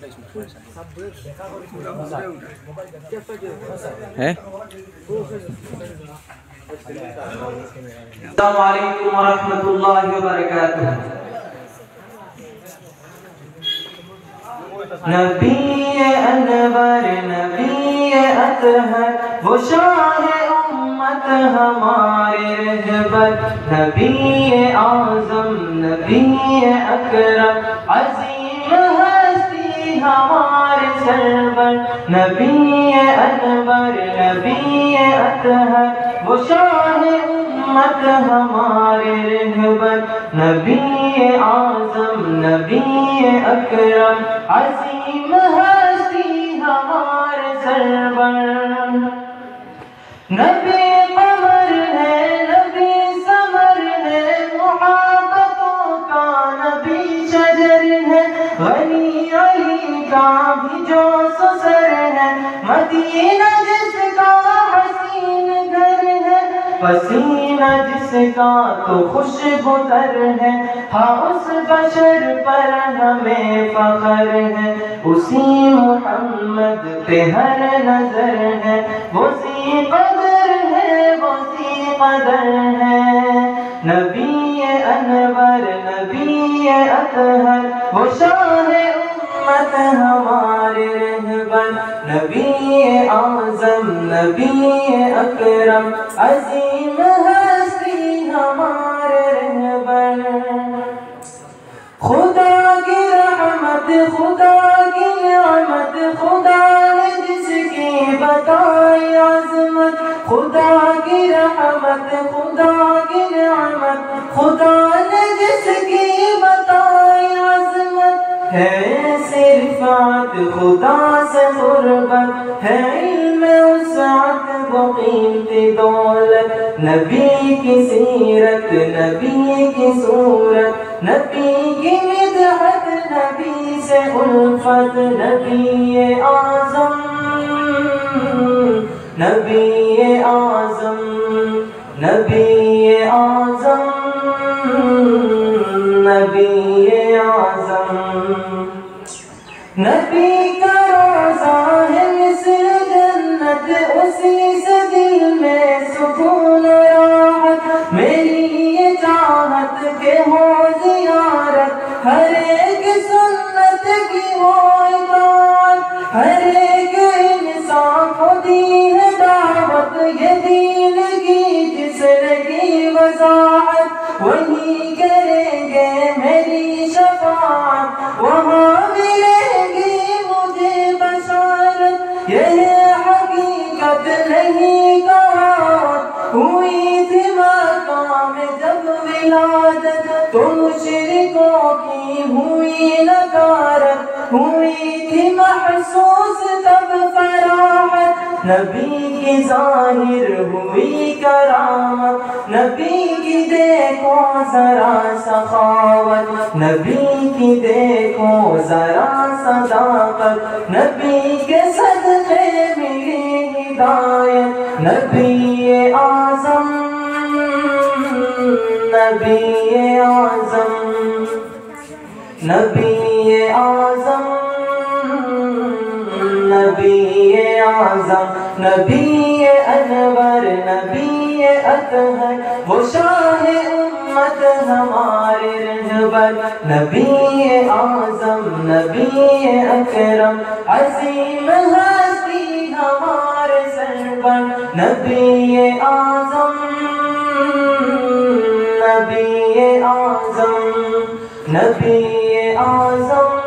ہے السلام علیکم ورحمۃ اللہ وبرکاتہ۔ نبی انور نبی اطہر وہ شاہ امت ہمارے رہبر، نبی اعظم نبی اکرم عظیم ہستی ہمارے سرور، نبی انور نبی اطہر وہ شاہ امت ہمارے رہبر، نبی اعظم نبی اکرم عظیم ہستی ہمارے سرور، نبی قمر ہے نبی سمر ہے محبتوں کا نبی شجر ہے، غنی علی کا بھی جو سسر ہے، مدینہ جس کا حسین گھر ہے، پسینہ جس کا تو خوشبو تر ہے، ہاں اس بشر پر ہمیں فخر ہے، اسی محمد پہ ہر نظر ہے، وہ ذی قدر ہے وہ ذی قدر ہے، نبی انور نبی اطہر وہ شاہ امت ہمارے رہبر، نبی اعظم نبی اکرم عظیم ہستی ہمارے رہبر، خدا کی رحمت خدا کی نعمت خدا نے جس کی بتائی عظمت، خدا کی رحمت خدا کی نعمت خدا نے جس کی بتائی عظمت، ہے صرفات خدا سے قربت، ہے علم وسعت وہ قیمتی دولت، نبی کی سیرت نبی کی صورت، نبی کی مدحت نبی سے الفت، نبی اعظم نبی اعظم نبی اعظم نبی اعظم، نبی کا روضہ ہے مثل جنت، اسی سے دل میں سکون راحت، میری یہ چاہت کہ ہو زیارت، ہر ایک سنت کی ہو اطاعت، ہر ایک انسان کو دی ہے دعوت، یہ دین کی جس نے کی وضاحت، وہی کریں گے میری شفاعت، وہاں ملے گی مجھے بشارت، یہ حقیقت نہیں کہاوت، ہوئی تھی مکہ میں جب ولادت، تو مشرکوں کی ہوئی نکارت، ہوئی تھی محسوس تب فراحت، نبی کی ظاہر ہوئی کرامت، نبی کی دیکھو ذرا سخاوت، نبی کی دیکھو ذرا صداقت، نبی کے صدقے ملی ہدایت، نبی اعظم نبی اعظم نبی اعظم نبی اعظم، نبی انور نبی اطہر وہ شاہ امت ہمارے رہبر، نبی اعظم نبی اکرم عظیم ہستی ہمارے سرور، نبی اعظم نبی اعظم نبی اعظم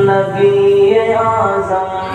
نبی اعظم۔